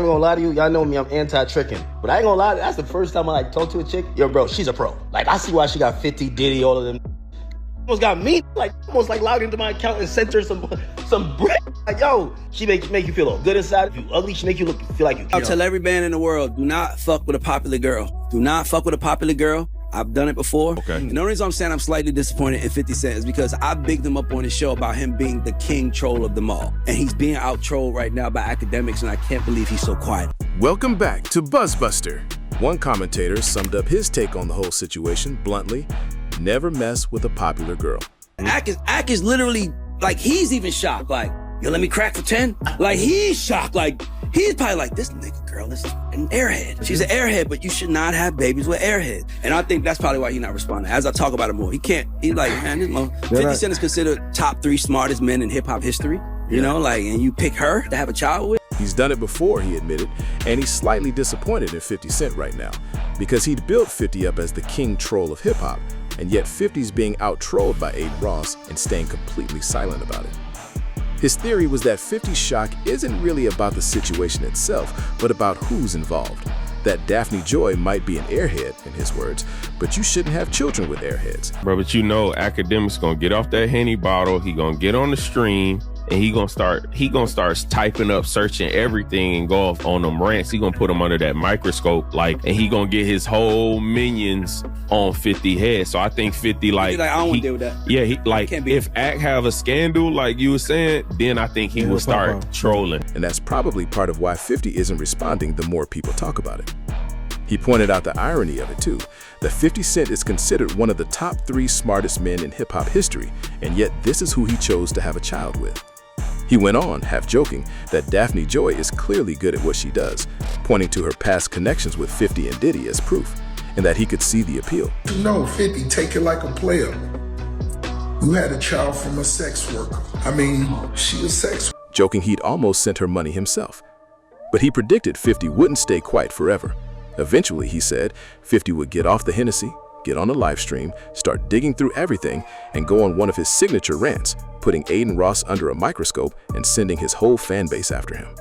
gonna lie to you. Y'all know me, I'm anti-tricking. But I ain't gonna lie, that's the first time I like talk to a chick. Yo, bro, she's a pro. Like, I see why she got 50, Diddy, all of them. Almost got me, like, almost like logged into my account and sent her some bread. Like, yo, she make you feel all good inside. If you ugly, she make you feel like you. I'll tell every man in the world, do not fuck with a popular girl. Do not fuck with a popular girl. I've done it before. Okay. And the only reason I'm saying I'm slightly disappointed in 50 Cent is because I bigged him up on his show about him being the king troll of them all. And he's being out-trolled right now by Akademiks, and I can't believe he's so quiet. Welcome back to Buzzbuster. One commentator summed up his take on the whole situation bluntly: never mess with a popular girl. Ak is literally, like, he's even shocked. Like, yo, let me crack for 10? Like, he's shocked. Like, he's probably like, this nigga girl is an airhead. She's an airhead, but you should not have babies with airheads. And I think that's probably why he's not responding. As I talk about it more, he's like, man, this 50 Cent is considered top 3 smartest men in hip-hop history. You know, like, and you pick her to have a child with? He's done it before, he admitted, and he's slightly disappointed in 50 Cent right now because he'd built 50 up as the king troll of hip-hop, and yet 50's being out-trolled by Aiden Ross and staying completely silent about it. His theory was that 50's shock isn't really about the situation itself, but about who's involved. That Daphne Joy might be an airhead, in his words, but you shouldn't have children with airheads. Bro, but you know Akademiks gonna get off that Henny bottle, he gonna get on the stream, and he gonna start typing up, searching everything and go off on them rants. He gonna put them under that microscope, like, and he gonna get his whole minions on 50 head. So I think 50, like, I don't want to deal with that. Yeah, he, like, if Ak have a scandal, like you were saying, then I think he will start trolling. And that's probably part of why 50 isn't responding the more people talk about it. He pointed out the irony of it too, that 50 Cent is considered one of the top 3 smartest men in hip-hop history, and yet this is who he chose to have a child with. He went on, half joking, that Daphne Joy is clearly good at what she does, pointing to her past connections with 50 and Diddy as proof, and that he could see the appeal. You know, 50, take it like a player. You had a child from a sex worker. I mean, she a sex worker. Joking he'd almost sent her money himself. But he predicted 50 wouldn't stay quiet forever. Eventually, he said, 50 would get off the Hennessy, get on a live stream, start digging through everything, and go on one of his signature rants, putting Aiden Ross under a microscope and sending his whole fan base after him.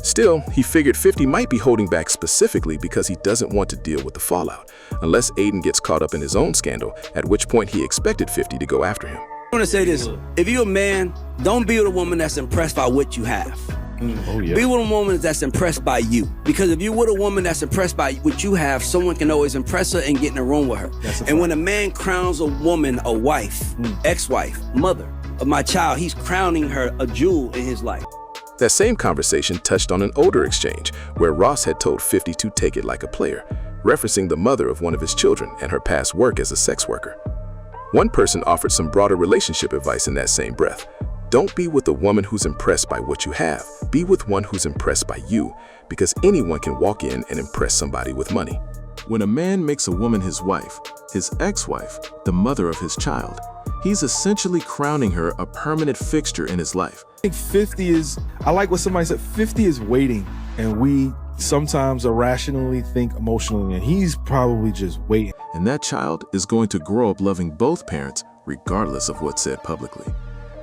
Still, he figured 50 might be holding back specifically because he doesn't want to deal with the fallout, unless Aiden gets caught up in his own scandal, at which point he expected 50 to go after him. I want to say this: if you're a man, don't be with a woman that's impressed by what you have. Oh, yeah. Be with a woman that's impressed by you. Because if you're with a woman that's impressed by what you have, someone can always impress her and get in a room with her. And when a man crowns a woman a wife, ex-wife, mother of my child, he's crowning her a jewel in his life. That same conversation touched on an older exchange where Ross had told 50 to take it like a player, referencing the mother of one of his children and her past work as a sex worker. One person offered some broader relationship advice in that same breath. Don't be with a woman who's impressed by what you have. Be with one who's impressed by you, because anyone can walk in and impress somebody with money. When a man makes a woman his wife, his ex-wife, the mother of his child, he's essentially crowning her a permanent fixture in his life. I think 50 is, I like what somebody said, 50 is waiting, and we sometimes irrationally think emotionally, and he's probably just waiting. And that child is going to grow up loving both parents, regardless of what's said publicly.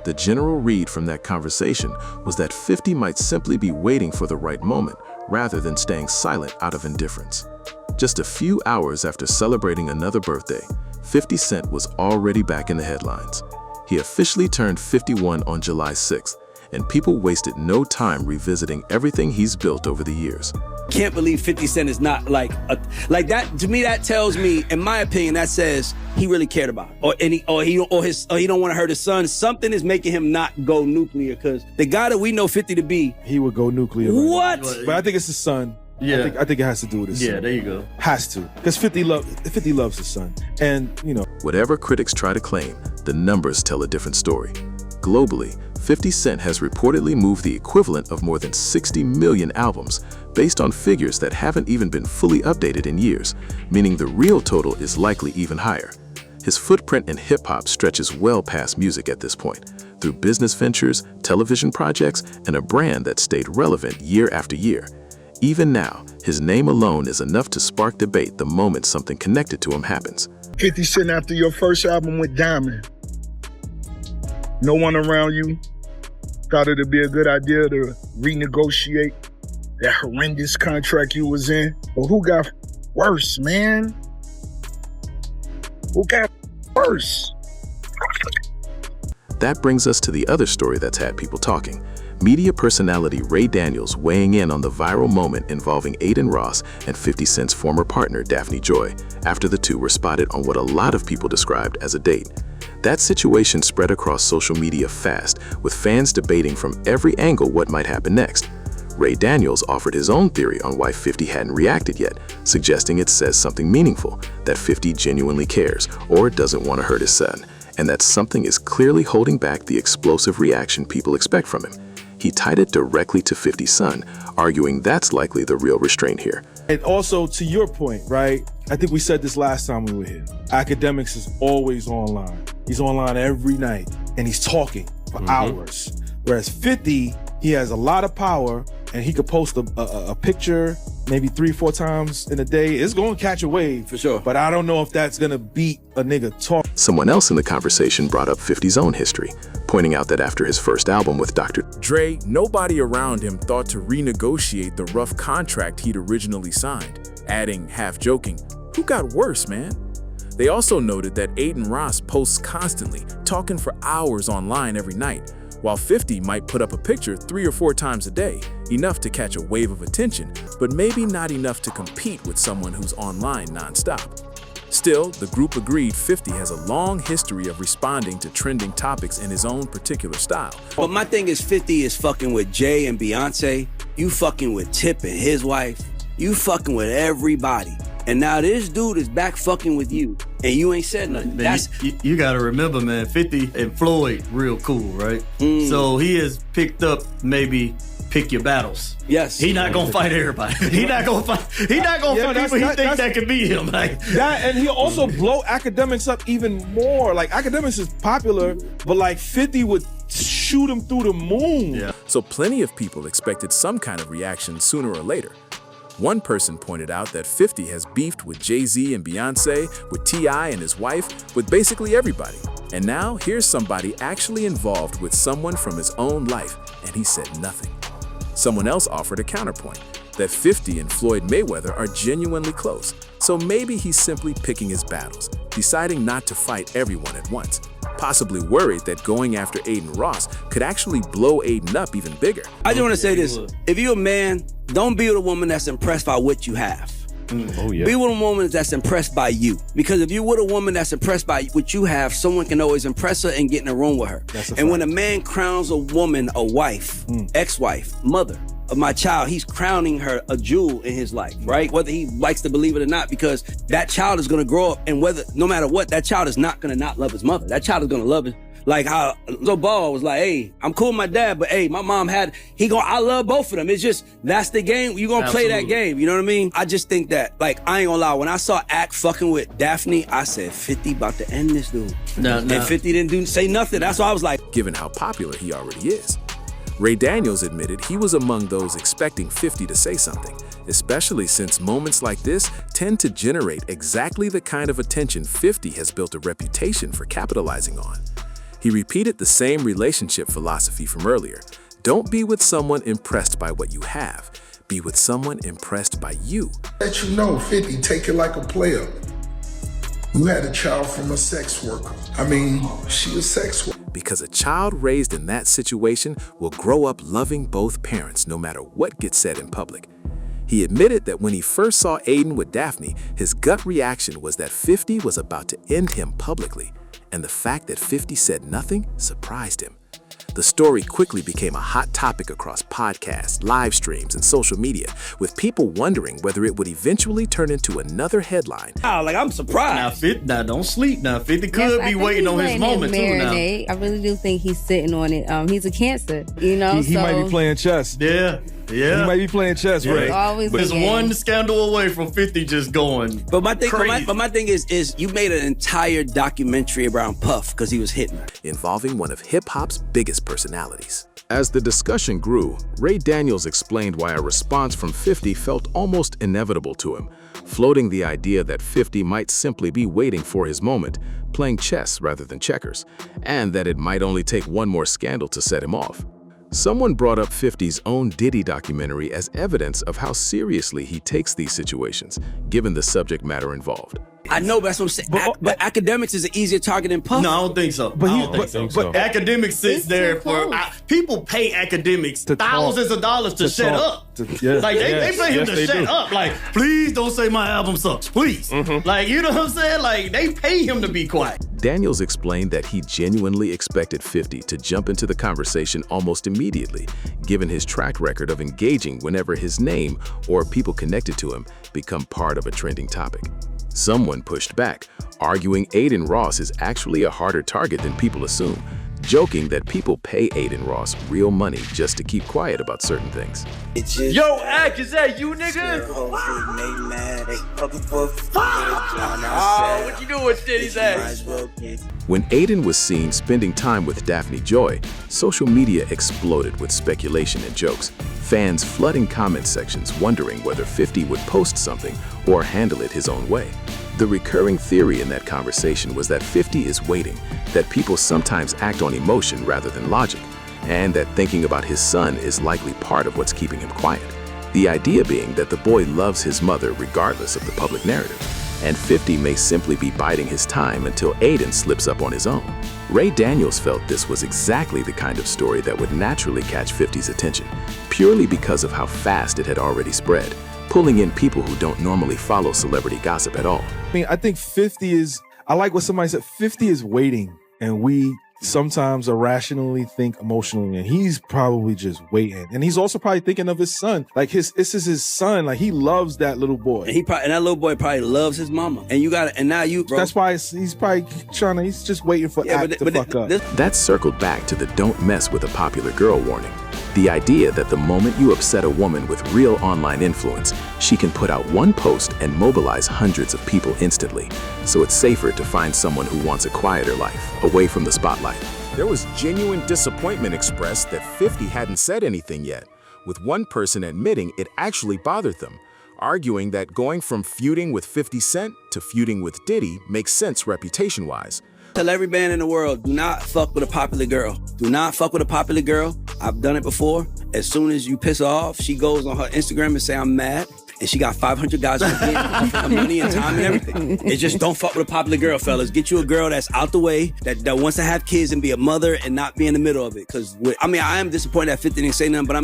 The general read from that conversation was that 50 might simply be waiting for the right moment, rather than staying silent out of indifference. Just a few hours after celebrating another birthday, 50 Cent was already back in the headlines. He officially turned 51 on July 6th, and people wasted no time revisiting everything he's built over the years. Can't believe 50 Cent is not like that. To me, that tells me, in my opinion, that says he really cared about it. Or he don't want to hurt his son. Something is making him not go nuclear, because the guy that we know 50 to be, He would go nuclear. Right what? now. But I think it's his son. Yeah. I think it has to do with his son. Yeah, there you go. Has to. Because 50 loves his son. And, you know. Whatever critics try to claim, the numbers tell a different story. Globally, 50 Cent has reportedly moved the equivalent of more than 60 million albums, based on figures that haven't even been fully updated in years, meaning the real total is likely even higher. His footprint in hip-hop stretches well past music at this point, through business ventures, television projects, and a brand that stayed relevant year after year. Even now, his name alone is enough to spark debate the moment something connected to him happens. 50 Cent, after your first album with Diamond, no one around you thought it'd be a good idea to renegotiate that horrendous contract you was in? Well, who got worse, man? Who got worse? That brings us to the other story that's had people talking. Media personality Ray Daniels weighing in on the viral moment involving Adin Ross and 50 Cent's former partner Daphne Joy after the two were spotted on what a lot of people described as a date. That situation spread across social media fast, with fans debating from every angle what might happen next. Ray Daniels offered his own theory on why 50 hadn't reacted yet, suggesting it says something meaningful, that 50 genuinely cares or doesn't want to hurt his son, and that something is clearly holding back the explosive reaction people expect from him. He tied it directly to 50's son, arguing that's likely the real restraint here. And also, to your point, right? I think we said this last time we were here. Akademiks is always online. He's online every night, and he's talking for hours. Whereas 50, he has a lot of power, and he could post a picture maybe 3-4 times in a day. It's going to catch a wave. For sure. But I don't know if that's going to beat a nigga talk. Someone else in the conversation brought up 50's own history, pointing out that after his first album with Dr. Dre, nobody around him thought to renegotiate the rough contract he'd originally signed, adding, half joking, "Who got worse, man?" They also noted that Adin Ross posts constantly, talking for hours online every night, while 50 might put up a picture 3 or 4 times a day, enough to catch a wave of attention, but maybe not enough to compete with someone who's online nonstop. Still, the group agreed 50 has a long history of responding to trending topics in his own particular style. But my thing is 50 is fucking with Jay and Beyonce. You fucking with Tip and his wife. You fucking with everybody. And now this dude is back fucking with you, and you ain't said nothing. Man, you gotta remember, man, 50 and Floyd, real cool, right? So he has picked up maybe pick your battles. Yes. He not gonna fight everybody. He not gonna fight people he think that can beat him. Like that, and he'll also blow Akademiks up even more. Like, Akademiks is popular, but like 50 would shoot him through the moon. Yeah. So plenty of people expected some kind of reaction sooner or later. One person pointed out that 50 has beefed with Jay-Z and Beyonce, with T.I. and his wife, with basically everybody. And now here's somebody actually involved with someone from his own life, and he said nothing. Someone else offered a counterpoint, that 50 and Floyd Mayweather are genuinely close, so maybe he's simply picking his battles, deciding not to fight everyone at once, possibly worried that going after Adin Ross could actually blow Adin up even bigger. I just want to say this. If you're a man, don't be with a woman that's impressed by what you have. Oh, yeah. Be with a woman that's impressed by you. Because if you're with a woman that's impressed by what you have, someone can always impress her and get in a room with her. And when a man crowns a woman a wife, ex-wife, mother of my child, he's crowning her a jewel in his life, right? Whether he likes to believe it or not, because that child is going to grow up, and no matter what, that child is not going to not love his mother. That child is going to love it. Like how Lil Ball was like, hey, I'm cool with my dad, but hey, my mom I love both of them. It's just, that's the game. You're going to play that game. You know what I mean? I just think that, like, I ain't gonna lie. When I saw Ak fucking with Daphne, I said, 50 about to end this dude. And 50 didn't say nothing. That's why I was like, given how popular he already is. Ray Daniels admitted he was among those expecting 50 to say something, especially since moments like this tend to generate exactly the kind of attention 50 has built a reputation for capitalizing on. He repeated the same relationship philosophy from earlier. Don't be with someone impressed by what you have. Be with someone impressed by you. Let you know, 50, take it like a player. You had a child from a sex worker. I mean, she a sex worker. Because a child raised in that situation will grow up loving both parents no matter what gets said in public. He admitted that when he first saw Adin with Daphne, his gut reaction was that 50 was about to end him publicly. And the fact that 50 said nothing surprised him. The story quickly became a hot topic across podcasts, live streams, and social media, with people wondering whether it would eventually turn into another headline. like, I'm surprised. Now don't sleep. Now 50 could be waiting on his moment too now. I really do think he's sitting on it. He's a Cancer, you know. He might be playing chess. Yeah. He might be playing chess, right? Always but it's one scandal away from 50 just going But my thing, crazy. but my thing is you made an entire documentary around Puff because he was hitting her. Involving one of hip-hop's biggest personalities. As the discussion grew, Ray Daniels explained why a response from 50 felt almost inevitable to him, floating the idea that 50 might simply be waiting for his moment, playing chess rather than checkers, and that it might only take one more scandal to set him off. Someone brought up 50's own Diddy documentary as evidence of how seriously he takes these situations, given the subject matter involved. I know, but that's what I'm saying. But Akademiks is an easier target than Puff. No, I don't think so. But Akademiks sits there for people pay Akademiks thousands of dollars to shut up. Like they pay him to shut up. Like, please don't say my album sucks, please. Like, you know what I'm saying? Like, they pay him to be quiet. Daniels explained that he genuinely expected 50 to jump into the conversation almost immediately, given his track record of engaging whenever his name or people connected to him become part of a trending topic. Someone pushed back, arguing Aiden Ross is actually a harder target than people assume, joking that people pay Aiden Ross real money just to keep quiet about certain things. Yo, Ak, is that you, nigga? What you doing with Diddy's ass? When Aiden was seen spending time with Daphne Joy, social media exploded with speculation and jokes, fans flooding comment sections wondering whether 50 would post something or handle it his own way. The recurring theory in that conversation was that 50 is waiting, that people sometimes act on emotion rather than logic, and that thinking about his son is likely part of what's keeping him quiet. The idea being that the boy loves his mother regardless of the public narrative, and 50 may simply be biding his time until Aiden slips up on his own. Ray Daniels felt this was exactly the kind of story that would naturally catch 50's attention, purely because of how fast it had already spread, pulling in people who don't normally follow celebrity gossip at all. I mean, I think 50 is, I like what somebody said, 50 is waiting, and we sometimes irrationally think emotionally, and he's probably just waiting. And he's also probably thinking of his son. Like, this is his son. Like, he loves that little boy. And that little boy probably loves his mama. And you got it. And now you, bro. That's why he's probably he's just waiting for Ak to fuck up. That circled back to the don't mess with a popular girl warning. The idea that the moment you upset a woman with real online influence, she can put out one post and mobilize hundreds of people instantly. So it's safer to find someone who wants a quieter life, away from the spotlight. There was genuine disappointment expressed that 50 hadn't said anything yet, with one person admitting it actually bothered them, arguing that going from feuding with 50 Cent to feuding with Diddy makes sense reputation-wise. Tell every band in the world, do not fuck with a popular girl. Do not fuck with a popular girl. I've done it before. As soon as you piss her off, she goes on her Instagram and say, I'm mad. And she got 500 guys for money and time and everything. It's just don't fuck with a popular girl, fellas. Get you a girl that's out the way, that wants to have kids and be a mother and not be in the middle of it. Because, I mean, I am disappointed that 50 didn't say nothing, but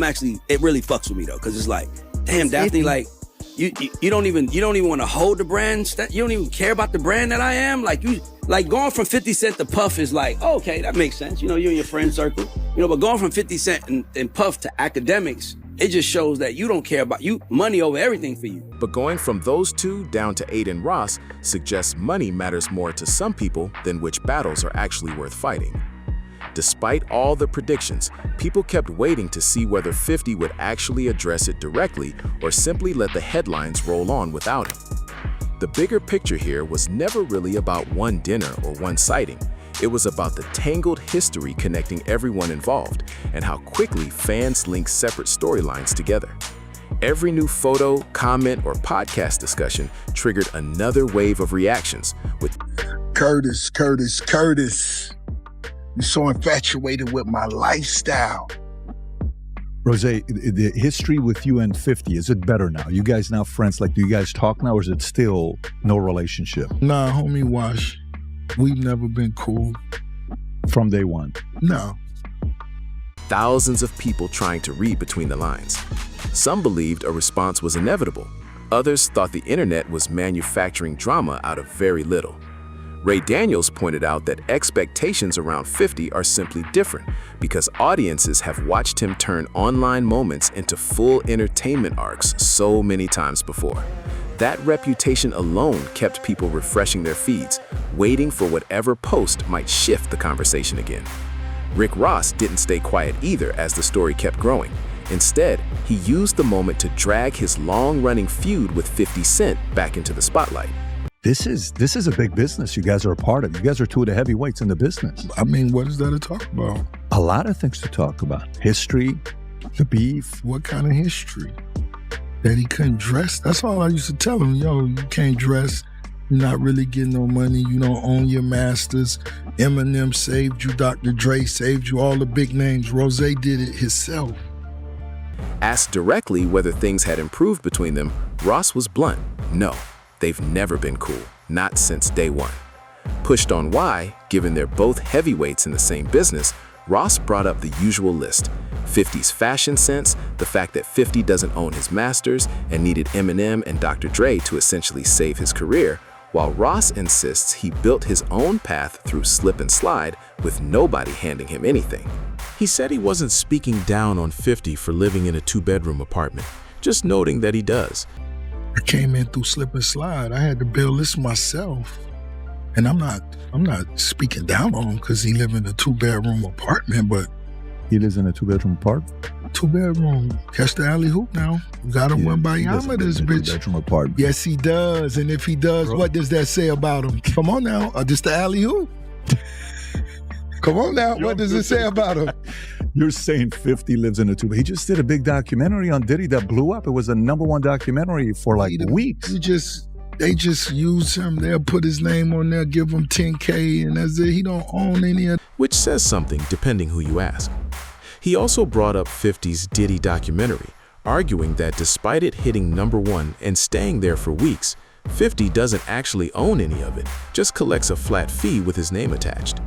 it really fucks with me, though. Because it's like, damn, Daphne, like, you don't even want to hold the brand. You don't even care about the brand that I am. Like going from 50 Cent to Puff is like, oh, okay, that makes sense. You know, you and your friend circle. You know, but going from 50 Cent and Puff to Akademiks, it just shows that you don't care about money over everything for you. But going from those two down to Aiden Ross suggests money matters more to some people than which battles are actually worth fighting. Despite all the predictions, people kept waiting to see whether 50 would actually address it directly or simply let the headlines roll on without him. The bigger picture here was never really about one dinner or one sighting. It was about the tangled history connecting everyone involved and how quickly fans link separate storylines together. Every new photo, comment, or podcast discussion triggered another wave of reactions with Curtis. You're so infatuated with my lifestyle. Rose, the history with you and 50, is it better now? You guys now friends? Like, do you guys talk now, or is it still no relationship? Nah, homie, Wash. We've never been cool. From day one? No. Thousands of people trying to read between the lines. Some believed a response was inevitable. Others thought the internet was manufacturing drama out of very little. Ray Daniels pointed out that expectations around 50 are simply different because audiences have watched him turn online moments into full entertainment arcs so many times before. That reputation alone kept people refreshing their feeds, waiting for whatever post might shift the conversation again. Rick Ross didn't stay quiet either as the story kept growing. Instead, he used the moment to drag his long-running feud with 50 Cent back into the spotlight. This is a big business you guys are a part of. You guys are two of the heavyweights in the business. I mean, what is there to talk about? A lot of things to talk about. History, the beef. What kind of history? That he couldn't dress? That's all I used to tell him. Yo, you can't dress. You're not really getting no money. You don't own your masters. Eminem saved you. Dr. Dre saved you. All the big names. Rose did it himself. Asked directly whether things had improved between them, Ross was blunt. No, they've never been cool. Not since day one. Pushed on why, given they're both heavyweights in the same business, Ross brought up the usual list. 50's fashion sense, the fact that 50 doesn't own his masters and needed Eminem and Dr. Dre to essentially save his career, while Ross insists he built his own path through slip and slide with nobody handing him anything. He said he wasn't speaking down on 50 for living in a 2-bedroom apartment, just noting that he does. I came in through slip and slide. I had to build this myself. And I'm not speaking down on him because he lives in a 2-bedroom apartment, but he lives in a 2-bedroom apartment? 2-bedroom. Catch the alley hoop now. Got him one by Yama, this bitch. 2-bedroom apartment. Yes, he does. And if he does, bro, what does that say about him? Come on now. Just the alley hoop. Come on now. What does it say about him? You're saying 50 lives in a 2-bedroom. He just did a big documentary on Diddy that blew up. It was a #1 documentary for like weeks. They just use him. They'll put his name on there, give him $10K, and that's it. He don't own any of. Which says something, depending who you ask. He also brought up 50's Diddy documentary, arguing that despite it hitting #1 and staying there for weeks, 50 doesn't actually own any of it, just collects a flat fee with his name attached.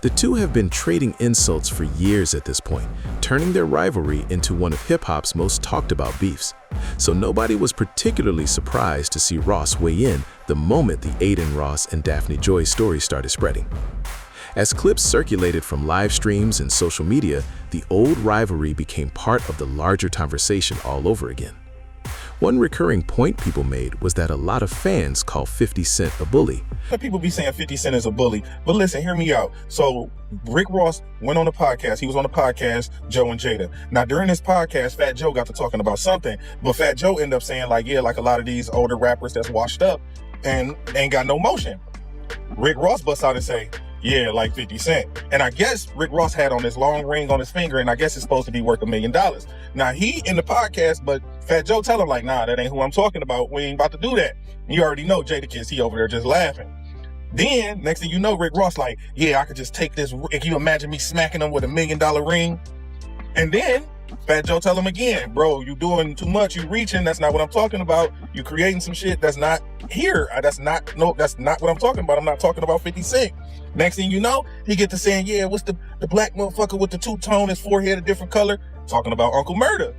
The two have been trading insults for years at this point, turning their rivalry into one of hip-hop's most talked about beefs. So nobody was particularly surprised to see Ross weigh in the moment the Aiden Ross and Daphne Joy story started spreading. As clips circulated from live streams and social media, the old rivalry became part of the larger conversation all over again. One recurring point people made was that a lot of fans call 50 Cent a bully. People be saying 50 Cent is a bully, but listen, hear me out. So Rick Ross went on the podcast. He was on the podcast, Joe and Jada. Now during this podcast, Fat Joe got to talking about something, but Fat Joe ended up saying like, yeah, like a lot of these older rappers that's washed up and ain't got no motion. Rick Ross busts out and say, yeah, like 50 Cent. And I guess Rick Ross had on this long ring on his finger, and I guess it's supposed to be worth $1 million. Now, he in the podcast, but Fat Joe tell him, like, nah, that ain't who I'm talking about. We ain't about to do that. And you already know Jadakiss, he over there just laughing. Then, next thing you know, Rick Ross like, yeah, I could just take this. Can you imagine me smacking him with $1 million ring? And then Fat Joe tell him again, bro, you doing too much, you reaching, that's not what I'm talking about. You creating some shit that's not here. That's not what I'm talking about. I'm not talking about 50 Cent. Next thing you know, he get to saying, yeah, what's the black motherfucker with the two-tone, his forehead a different color? Talking about Uncle Murder.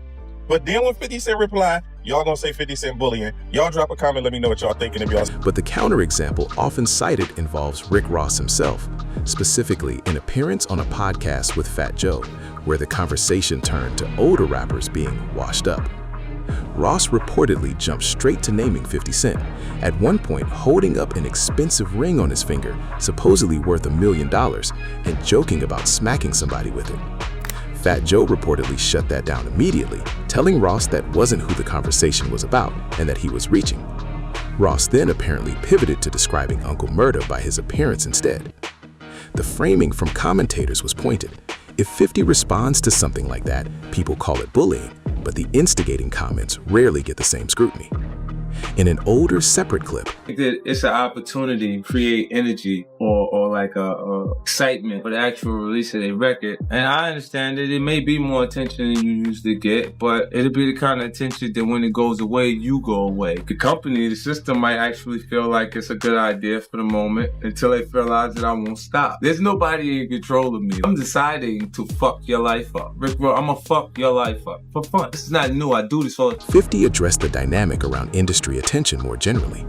But then when 50 Cent reply, y'all gonna say 50 Cent bullying. Y'all drop a comment, let me know what y'all thinking of y'all. But the counterexample often cited involves Rick Ross himself, specifically an appearance on a podcast with Fat Joe, where the conversation turned to older rappers being washed up. Ross reportedly jumped straight to naming 50 Cent, at one point holding up an expensive ring on his finger, supposedly worth $1 million, and joking about smacking somebody with it. Fat Joe reportedly shut that down immediately, telling Ross that wasn't who the conversation was about and that he was reaching. Ross then apparently pivoted to describing Uncle Murda by his appearance instead. The framing from commentators was pointed. If 50 responds to something like that, people call it bullying, but the instigating comments rarely get the same scrutiny. In an older, separate clip, it's an opportunity to create energy or like a excitement for the actual release of a record. And I understand that it may be more attention than you usually get, but it'll be the kind of attention that when it goes away, you go away. The company, the system might actually feel like it's a good idea for the moment until they realize that I won't stop. There's nobody in control of me. I'm deciding to fuck your life up. Rick, bro, I'm gonna fuck your life up for fun. This is not new. I do this all. 50 addressed the dynamic around industry attention more generally,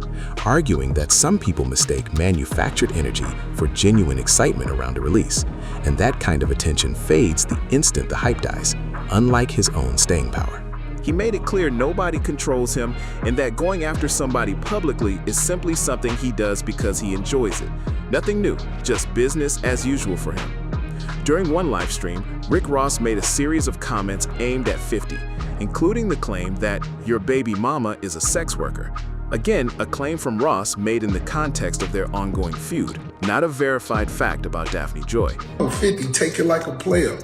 arguing that some people mistake manufactured energy for genuine excitement around a release, and that kind of attention fades the instant the hype dies, unlike his own staying power. He made it clear nobody controls him and that going after somebody publicly is simply something he does because he enjoys it. Nothing new, just business as usual for him. During one live stream, Rick Ross made a series of comments aimed at 50, including the claim that your baby mama is a sex worker. Again, a claim from Ross made in the context of their ongoing feud, not a verified fact about Daphne Joy. 50, take it like a player.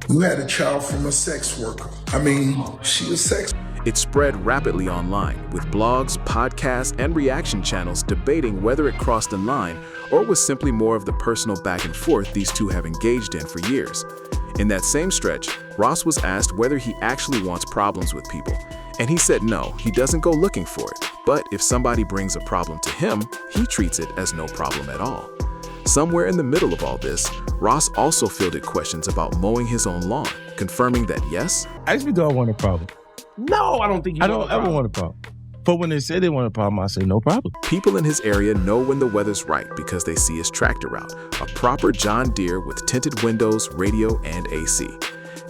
You had a child from a sex worker. I mean, she a sex. It spread rapidly online, with blogs, podcasts, and reaction channels debating whether it crossed a line or was simply more of the personal back and forth these two have engaged in for years. In that same stretch, Ross was asked whether he actually wants problems with people, and he said no, he doesn't go looking for it, but if somebody brings a problem to him, he treats it as no problem at all. Somewhere in the middle of all this, Ross also fielded questions about mowing his own lawn, confirming that yes, actually do I want a problem? No, I don't think I don't ever want a problem. But when they say they want a problem, I say no problem. People in his area know when the weather's right because they see his tractor route, a proper John Deere with tinted windows, radio, and AC.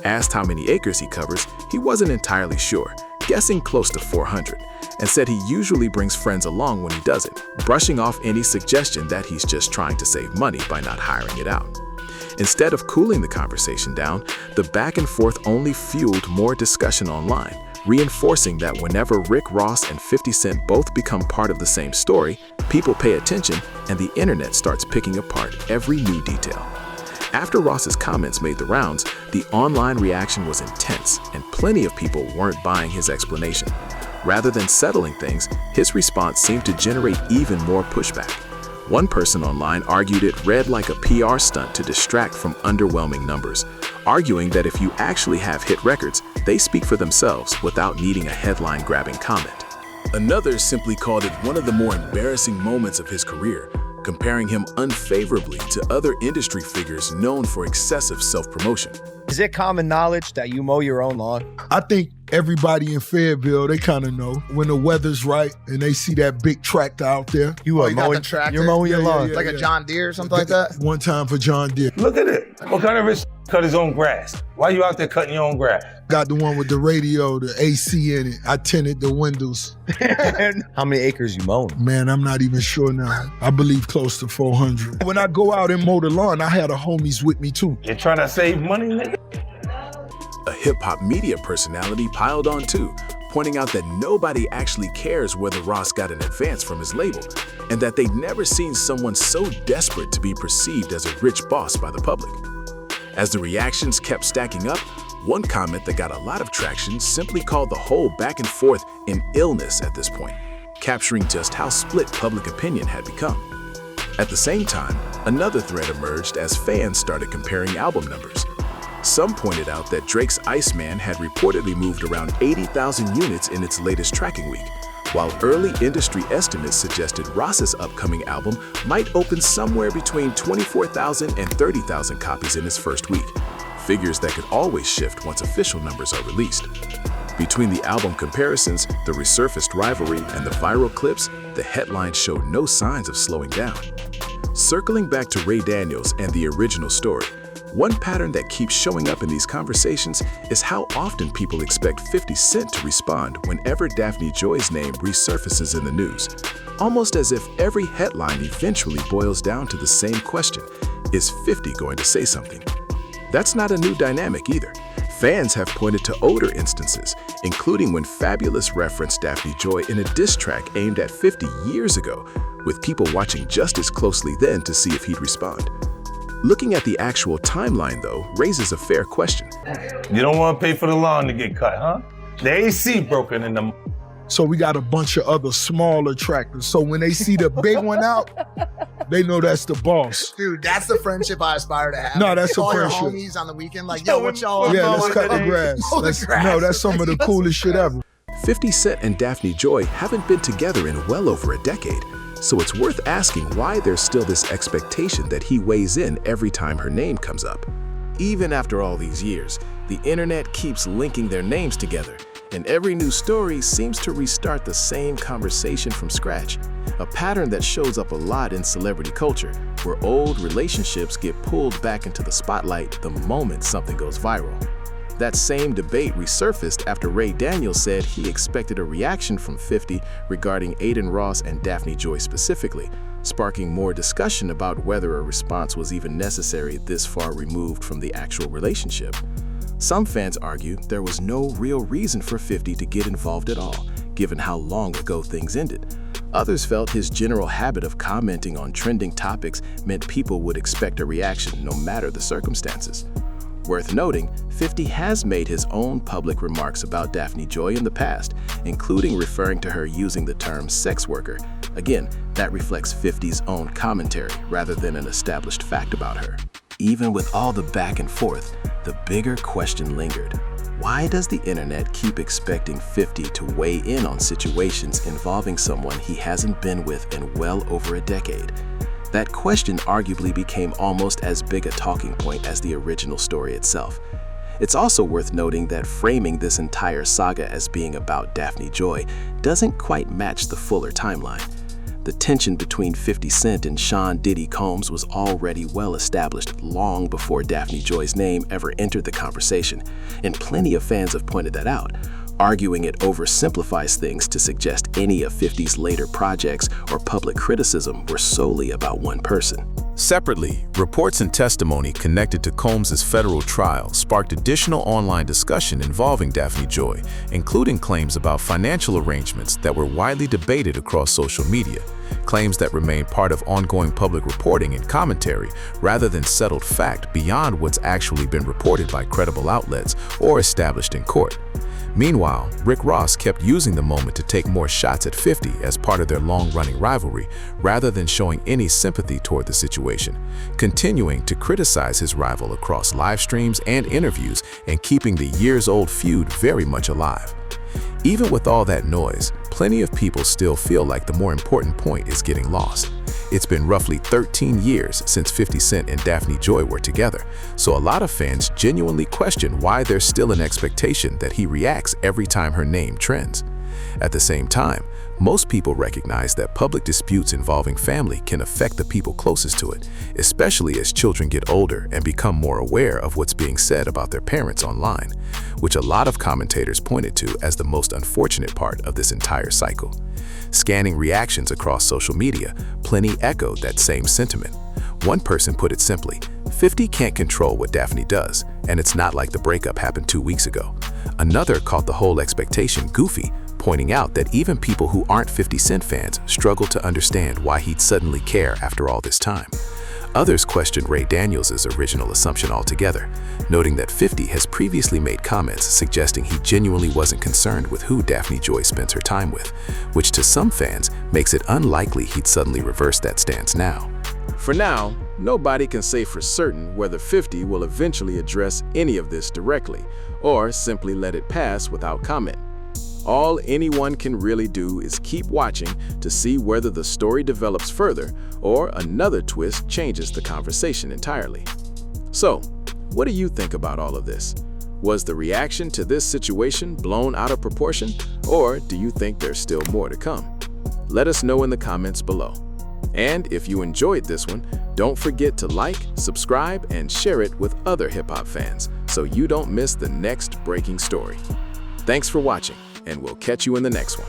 Asked how many acres he covers, he wasn't entirely sure, guessing close to 400, and said he usually brings friends along when he does it, brushing off any suggestion that he's just trying to save money by not hiring it out. Instead of cooling the conversation down, the back and forth only fueled more discussion online, reinforcing that whenever Rick Ross and 50 Cent both become part of the same story, people pay attention and the internet starts picking apart every new detail. After Ross's comments made the rounds, the online reaction was intense and plenty of people weren't buying his explanation. Rather than settling things, his response seemed to generate even more pushback. One person online argued it read like a PR stunt to distract from underwhelming numbers, arguing that if you actually have hit records, they speak for themselves without needing a headline-grabbing comment. Another simply called it one of the more embarrassing moments of his career, comparing him unfavorably to other industry figures known for excessive self-promotion. Is it common knowledge that you mow your own lawn? I think everybody in Fayetteville, they kind of know when the weather's right and they see that big tractor out there. You are got the tractor? You're mowing your lawn. Like a John Deere or something like that? One time for John Deere. Look at it. What kind of rich cut his own grass? Why you out there cutting your own grass? Got the one with the radio, the AC in it. I tinted the windows. How many acres you mowing? Man, I'm not even sure now. I believe close to 400. When I go out and mow the lawn, I had a homies with me too. You're trying to save money, nigga? A hip-hop media personality piled on too, pointing out that nobody actually cares whether Ross got an advance from his label, and that they'd never seen someone so desperate to be perceived as a rich boss by the public. As the reactions kept stacking up, one comment that got a lot of traction simply called the whole back and forth an illness at this point, capturing just how split public opinion had become. At the same time, another thread emerged as fans started comparing album numbers. Some pointed out that Drake's Iceman had reportedly moved around 80,000 units in its latest tracking week, while early industry estimates suggested Ross's upcoming album might open somewhere between 24,000 and 30,000 copies in its first week, figures that could always shift once official numbers are released. Between the album comparisons, the resurfaced rivalry, and the viral clips, the headlines showed no signs of slowing down. Circling back to Ray Daniels and the original story, one pattern that keeps showing up in these conversations is how often people expect 50 Cent to respond whenever Daphne Joy's name resurfaces in the news, almost as if every headline eventually boils down to the same question: is 50 going to say something? That's not a new dynamic either. Fans have pointed to older instances, including when Fabulous referenced Daphne Joy in a diss track aimed at 50 years ago, with people watching just as closely then to see if he'd respond. Looking at the actual timeline, though, raises a fair question. You don't want to pay for the lawn to get cut, huh? The AC broken in the... So we got a bunch of other smaller tractors. So when they see the big one out, they know that's the boss. Dude, that's the friendship I aspire to have. No, that's a all friendship. Your homies on the weekend, like, yo, what y'all? Yeah, let's cut the grass. No, that's some of the coolest shit ever. 50 Cent and Daphne Joy haven't been together in well over a decade, so it's worth asking why there's still this expectation that he weighs in every time her name comes up. Even after all these years, the internet keeps linking their names together, and every new story seems to restart the same conversation from scratch, a pattern that shows up a lot in celebrity culture, where old relationships get pulled back into the spotlight the moment something goes viral. That same debate resurfaced after Ray Daniels said he expected a reaction from 50 regarding Aiden Ross and Daphne Joy specifically, sparking more discussion about whether a response was even necessary this far removed from the actual relationship. Some fans argue there was no real reason for 50 to get involved at all, given how long ago things ended. Others felt his general habit of commenting on trending topics meant people would expect a reaction no matter the circumstances. Worth noting, 50 has made his own public remarks about Daphne Joy in the past, including referring to her using the term sex worker. Again, that reflects 50's own commentary rather than an established fact about her. Even with all the back and forth, the bigger question lingered. Why does the internet keep expecting 50 to weigh in on situations involving someone he hasn't been with in well over a decade? That question arguably became almost as big a talking point as the original story itself. It's also worth noting that framing this entire saga as being about Daphne Joy doesn't quite match the fuller timeline. The tension between 50 Cent and Sean Diddy Combs was already well established long before Daphne Joy's name ever entered the conversation, and plenty of fans have pointed that out, arguing it oversimplifies things to suggest any of 50's later projects or public criticism were solely about one person. Separately, reports and testimony connected to Combs' federal trial sparked additional online discussion involving Daphne Joy, including claims about financial arrangements that were widely debated across social media, claims that remain part of ongoing public reporting and commentary rather than settled fact beyond what's actually been reported by credible outlets or established in court. Meanwhile, Rick Ross kept using the moment to take more shots at 50 as part of their long-running rivalry, rather than showing any sympathy toward the situation, continuing to criticize his rival across live streams and interviews and keeping the years-old feud very much alive. Even with all that noise, plenty of people still feel like the more important point is getting lost. It's been roughly 13 years since 50 Cent and Daphne Joy were together, so a lot of fans genuinely question why there's still an expectation that he reacts every time her name trends. At the same time, most people recognize that public disputes involving family can affect the people closest to it, especially as children get older and become more aware of what's being said about their parents online, which a lot of commentators pointed to as the most unfortunate part of this entire cycle. Scanning reactions across social media, plenty echoed that same sentiment. One person put it simply, 50 can't control what Daphne does, and it's not like the breakup happened 2 weeks ago. Another called the whole expectation goofy, pointing out that even people who aren't 50 Cent fans struggle to understand why he'd suddenly care after all this time. Others questioned Ray Daniels' original assumption altogether, noting that 50 has previously made comments suggesting he genuinely wasn't concerned with who Daphne Joy spends her time with, which to some fans makes it unlikely he'd suddenly reverse that stance now. For now, nobody can say for certain whether 50 will eventually address any of this directly, or simply let it pass without comment. All anyone can really do is keep watching to see whether the story develops further or another twist changes the conversation entirely. So, what do you think about all of this? Was the reaction to this situation blown out of proportion, or do you think there's still more to come? Let us know in the comments below. And if you enjoyed this one, don't forget to like, subscribe, and share it with other hip-hop fans so you don't miss the next breaking story. Thanks for watching, and we'll catch you in the next one.